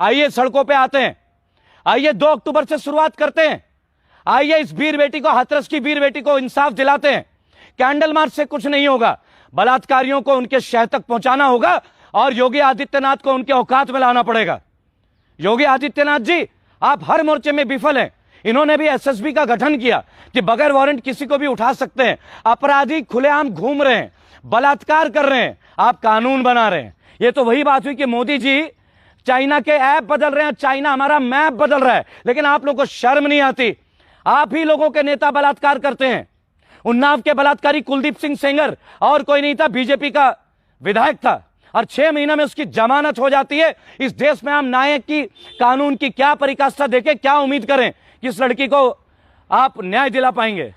आइए सड़कों पे आते हैं, आइए 2 अक्टूबर से शुरुआत करते हैं, आइए इस वीर बेटी को, हाथरस की वीर बेटी को इंसाफ दिलाते हैं। कैंडल मार्च से कुछ नहीं होगा, बलात्कारियों को उनके शहर तक पहुंचाना होगा और योगी आदित्यनाथ को उनके औकात में लाना पड़ेगा। योगी आदित्यनाथ जी, आप हर मोर्चे में विफल हैं। इन्होंने भी एसएसबी का गठन किया कि बगैर वारंट किसी को भी उठा सकते हैं। अपराधी खुलेआम घूम रहे हैं, बलात्कार कर रहे हैं, आप कानून बना रहे हैं। ये तो वही बात हुई कि मोदी जी चाइना के ऐप बदल रहे हैं, चाइना हमारा मैप बदल रहा है, लेकिन आप लोगों को शर्म नहीं आती। आप ही लोगों के नेता बलात्कार करते हैं। उन्नाव के बलात्कारी कुलदीप सिंह सेंगर और कोई नहीं था, बीजेपी का विधायक था, और 6 महीने में उसकी जमानत हो जाती है। इस देश में हम न्याय की, कानून की क्या परिकाष्ठा देखें, क्या उम्मीद करें कि इस लड़की को आप न्याय दिला पाएंगे?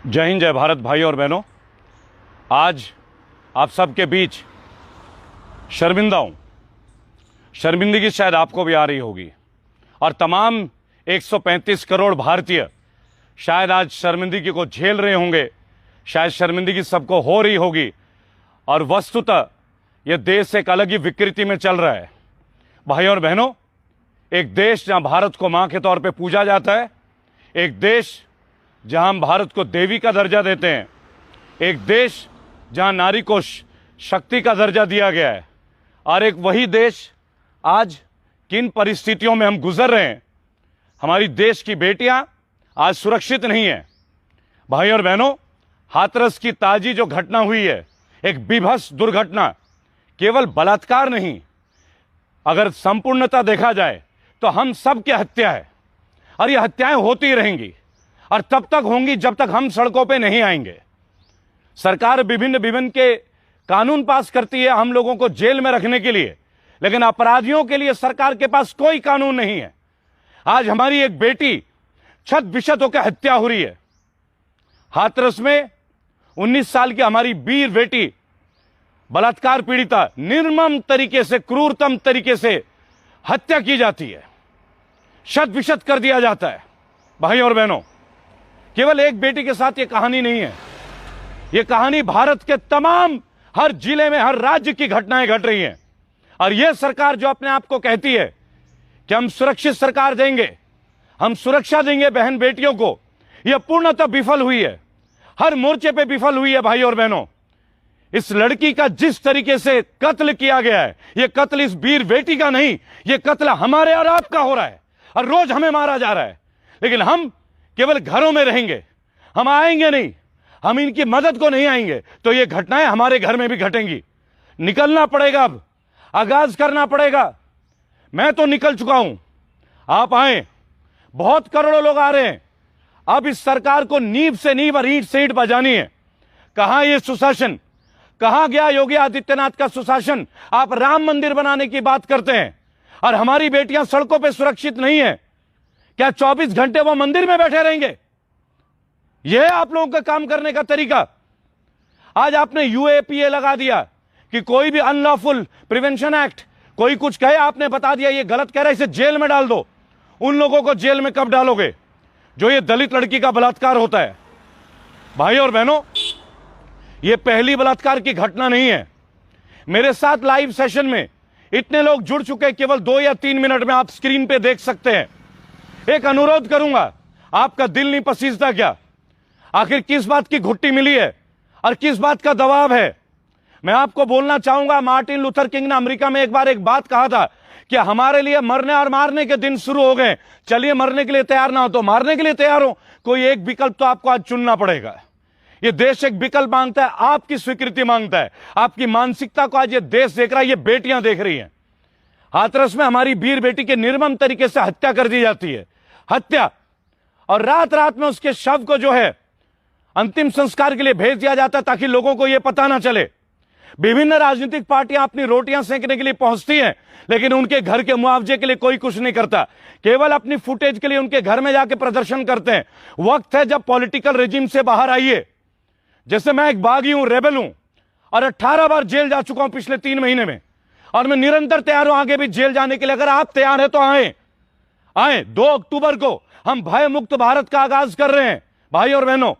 जय हिंद, जय भारत भाई और बहनों। आज आप सबके बीच शर्मिंदा हूं। शर्मिंदगी शायद आपको भी आ रही होगी और तमाम 135 करोड़ भारतीय शायद आज शर्मिंदगी को झेल रहे होंगे। शायद शर्मिंदगी सबको हो रही होगी और वस्तुतः यह देश एक अलग ही विकृति में चल रहा है। भाई और बहनों, एक देश जहां भारत को मां के तौर पे पूजा जाता है, एक देश जहां हम भारत को देवी का दर्जा देते हैं, एक देश जहां नारी को शक्ति का दर्जा दिया गया है, और एक वही देश आज किन परिस्थितियों में हम गुजर रहे हैं। हमारी देश की बेटियां आज सुरक्षित नहीं है। भाई और बहनों, हाथरस की ताजी जो घटना हुई है, एक बीभत्स दुर्घटना, केवल बलात्कार नहीं, अगर संपूर्णता देखा जाए तो हम सब की हत्या है और ये हत्याएं होती रहेंगी और तब तक होंगी जब तक हम सड़कों पे नहीं आएंगे। सरकार विभिन्न के कानून पास करती है हम लोगों को जेल में रखने के लिए, लेकिन अपराधियों के लिए सरकार के पास कोई कानून नहीं है। आज हमारी एक बेटी छत बिछत होकर हत्या हो रही है। हाथरस में 19 साल की हमारी वीर बेटी बलात्कार पीड़िता निर्मम तरीके से, क्रूरतम तरीके से हत्या की जाती है, शत विशत कर दिया जाता है। भाई और बहनों, केवल एक बेटी के साथ यह कहानी नहीं है, यह कहानी भारत के तमाम हर जिले में, हर राज्य की घटनाएं घट रही हैं। और यह सरकार जो अपने आप को कहती है कि हम सुरक्षित सरकार देंगे, हम सुरक्षा देंगे बहन बेटियों को, यह पूर्णतः विफल हुई है, हर मोर्चे पे विफल हुई है। भाई और बहनों, इस लड़की का जिस तरीके से कत्ल किया गया है, यह कत्ल इस वीर बेटी का नहीं, यह कत्ल हमारे और आपका हो रहा है और रोज हमें मारा जा रहा है। लेकिन हम केवल घरों में रहेंगे, हम आएंगे नहीं, हम इनकी मदद को नहीं आएंगे, तो ये घटनाएं हमारे घर में भी घटेंगी। निकलना पड़ेगा, अब आगाज करना पड़ेगा। मैं तो निकल चुका हूं, आप आए, बहुत करोड़ों लोग आ रहे हैं। अब इस सरकार को नींव से नींव और ईंट से ईंट बजानी है। कहां ये सुशासन, कहां गया योगी आदित्यनाथ का सुशासन? आप राम मंदिर बनाने की बात करते हैं और हमारी बेटियां सड़कों पर सुरक्षित नहीं है। क्या 24 घंटे वो मंदिर में बैठे रहेंगे? यह है आप लोगों का काम करने का तरीका। आज आपने यूएपीए लगा दिया कि कोई भी अनलॉफुल प्रिवेंशन एक्ट, कोई कुछ कहे, आपने बता दिया ये गलत कह रहा है, इसे जेल में डाल दो। उन लोगों को जेल में कब डालोगे जो ये दलित लड़की का बलात्कार होता है? भाई और बहनों, ये पहली बलात्कार की घटना नहीं है। मेरे साथ लाइव सेशन में इतने लोग जुड़ चुके हैं, केवल 2 या 3 मिनट में आप स्क्रीन पे देख सकते हैं। एक अनुरोध करूंगा, आपका दिल नहीं पसीजता क्या? आखिर किस बात की घुट्टी मिली है और किस बात का दबाव है? मैं आपको बोलना चाहूंगा, मार्टिन लूथर किंग ने अमेरिका में एक बार एक बात कहा था कि हमारे लिए मरने और मारने के दिन शुरू हो गए। चलिए, मरने के लिए तैयार ना हो तो मारने के लिए तैयार हो। कोई एक विकल्प तो आपको आज चुनना पड़ेगा। यह देश एक विकल्प मांगता है, आपकी स्वीकृति मांगता है, आपकी मानसिकता को आज ये देश देख रहा है, ये बेटियां देख रही हैं। हाथरस में हमारी वीर बेटी के निर्मम तरीके से हत्या कर दी जाती है, हत्या, और रात रात में उसके शव को जो है अंतिम संस्कार के लिए भेज दिया जाता है ताकि लोगों को यह पता ना चले। विभिन्न राजनीतिक पार्टियां अपनी रोटियां सेंकने के लिए पहुंचती हैं, लेकिन उनके घर के मुआवजे के लिए कोई कुछ नहीं करता, केवल अपनी फुटेज के लिए उनके घर में जाके प्रदर्शन करते हैं। वक्त है जब पॉलिटिकल रेजिम से बाहर आइए। जैसे मैं एक बागी हूं, रेबल हूं, और 18 बार जेल जा चुका हूं पिछले 3 महीने में, और मैं निरंतर तैयार हूं आगे भी जेल जाने के लिए। अगर आप तैयार हैं तो आए 2 अक्टूबर को हम भय मुक्त भारत का आगाज कर रहे हैं। भाई और बहनों,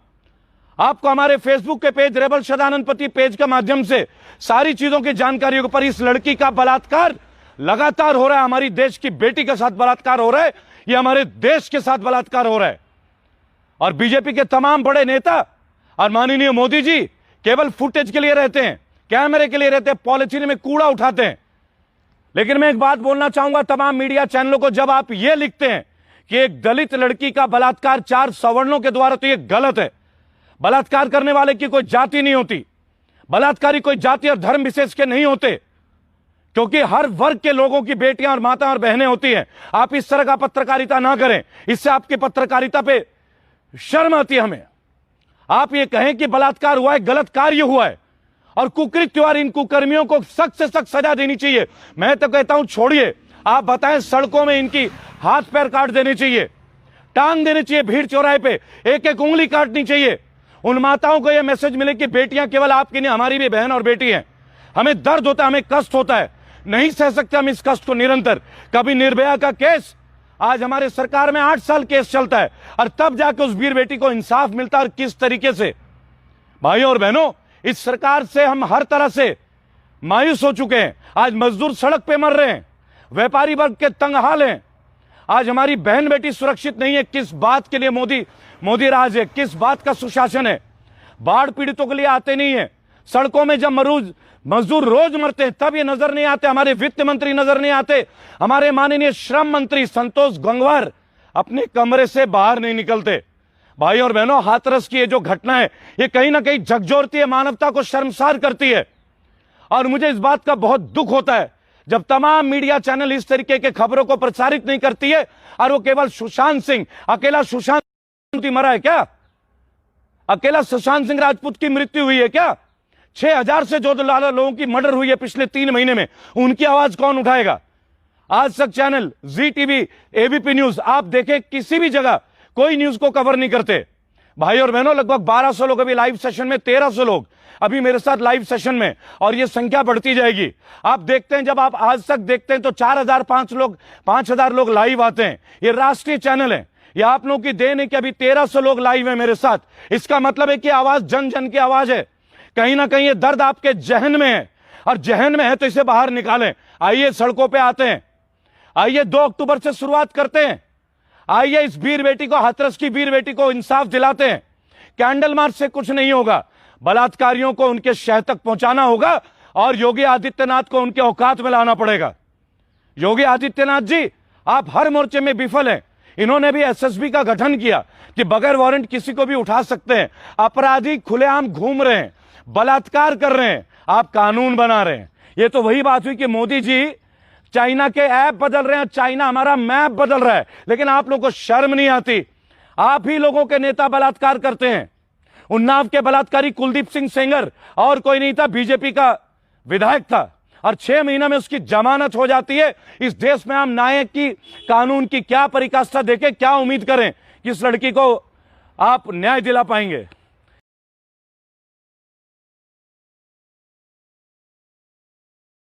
आपको हमारे फेसबुक के पेज रेबल सदानंद पेज के माध्यम से सारी चीजों की जानकारी पर इस लड़की का बलात्कार लगातार हो रहा है, हमारी देश की बेटी के साथ बलात्कार हो रहा है, ये हमारे देश के साथ बलात्कार हो रहा है। और बीजेपी के तमाम बड़े नेता और माननीय मोदी जी केवल फुटेज के लिए रहते हैं, कैमरे के लिए रहते हैं, पॉलिथीन में कूड़ा उठाते हैं। लेकिन मैं एक बात बोलना चाहूंगा तमाम मीडिया चैनलों को, जब आप यह लिखते हैं कि एक दलित लड़की का बलात्कार 4 सवर्णों के द्वारा, तो यह गलत है। बलात्कार करने वाले की कोई जाति नहीं होती, बलात्कारी कोई जाति और धर्म विशेष के नहीं होते, क्योंकि हर वर्ग के लोगों की बेटियां और माताएं और बहनें होती हैं। आप इस तरह का पत्रकारिता ना करें, इससे आपकी पत्रकारिता पे शर्म आती है हमें। आप ये कहें कि बलात्कार हुआ है, गलत कार्य हुआ है और कुकृत्य और इन कुकर्मियों को सख्त से सख्त सजा देनी चाहिए। मैं तो कहता हूं छोड़िए, आप बताएं, सड़कों में इनकी हाथ पैर काट देने चाहिए, टांग देनी चाहिए, भीड़ चौराहे पे एक एक उंगली काटनी चाहिए। उन माताओं को यह मैसेज मिले कि बेटियां केवल आपकी नहीं, हमारी भी बहन और बेटी हैं। हमें दर्द होता है, हमें कष्ट होता है, नहीं सह सकते हम इस कष्ट को निरंतर। कभी निर्भया का केस, आज हमारे सरकार में 8 साल केस चलता है और तब जाके उस वीर बेटी को इंसाफ मिलता है। और किस तरीके से, भाइयों और बहनों, इस सरकार से हम हर तरह से मायूस हो चुके हैं। आज मजदूर सड़क पे मर रहे हैं, व्यापारी वर्ग के तंग हाल हैं। आज हमारी बहन बेटी सुरक्षित नहीं है। किस बात के लिए मोदी राज है, किस बात का सुशासन है? बाढ़ पीड़ितों के लिए आते नहीं है। सड़कों में जब मजदूर रोज मरते हैं तब ये नजर नहीं आते, हमारे वित्त मंत्री नजर नहीं आते, हमारे माननीय श्रम मंत्री संतोष गंगवार अपने कमरे से बाहर नहीं निकलते। भाई और बहनों, हाथरस की ये जो घटना है, ये कहीं ना कहीं झकझोरती है, मानवता को शर्मसार करती है। और मुझे इस बात का बहुत दुख होता है जब तमाम मीडिया चैनल इस तरीके के खबरों को प्रसारित नहीं करती है और वो केवल सुशांत सिंह, अकेला सुशांत मरा है क्या? अकेला सुशांत सिंह राजपूत की मृत्यु हुई है क्या? 6000 से जो लोगों की मर्डर हुई है पिछले 3 महीने में, उनकी आवाज कौन उठाएगा? आज तक चैनल, जी टीवी, एबीपी न्यूज, आप देखें किसी भी जगह कोई न्यूज को कवर नहीं करते। भाई और बहनों, लगभग 1200 लोग अभी लाइव सेशन में, 1300 लोग अभी मेरे साथ लाइव सेशन में, और ये संख्या बढ़ती जाएगी। आप देखते हैं, जब आप आज तक देखते हैं तो 5000 लोग लाइव आते हैं। ये राष्ट्रीय चैनल है, ये आप लोगों की देन है कि अभी 1300 लोग लाइव है मेरे साथ। इसका मतलब है कि आवाज जन जन की आवाज है। कहीं ना कहीं ये दर्द आपके जहन में है, और जहन में है तो इसे बाहर निकालें। आइए सड़कों पे आते हैं, आइए 2 अक्टूबर से शुरुआत करते हैं, आइए इस वीर बेटी को, हाथरस की वीर बेटी को इंसाफ दिलाते हैं। कैंडल मार्च से कुछ नहीं होगा, बलात्कारियों को उनके शह तक पहुंचाना होगा और योगी आदित्यनाथ को उनके औकात में लाना पड़ेगा। योगी आदित्यनाथ जी, आप हर मोर्चे में विफल हैं। इन्होंने भी एसएसबी का गठन किया कि बगैर वारंट किसी को भी उठा सकते हैं। अपराधी खुलेआम घूम रहे हैं, बलात्कार कर रहे हैं, आप कानून बना रहे हैं। ये तो वही बात हुई कि मोदी जी चाइना के ऐप बदल रहे हैं, चाइना हमारा मैप बदल रहा है, लेकिन आप लोगों को शर्म नहीं आती। आप ही लोगों के नेता बलात्कार करते हैं। उन्नाव के बलात्कारी कुलदीप सिंह सेंगर और कोई नहीं था, बीजेपी का विधायक था, और 6 महीना में उसकी जमानत हो जाती है। इस देश में हम नायक की, कानून की क्या परिकाष्ठा देखें, क्या उम्मीद करें कि इस लड़की को आप न्याय दिला पाएंगे?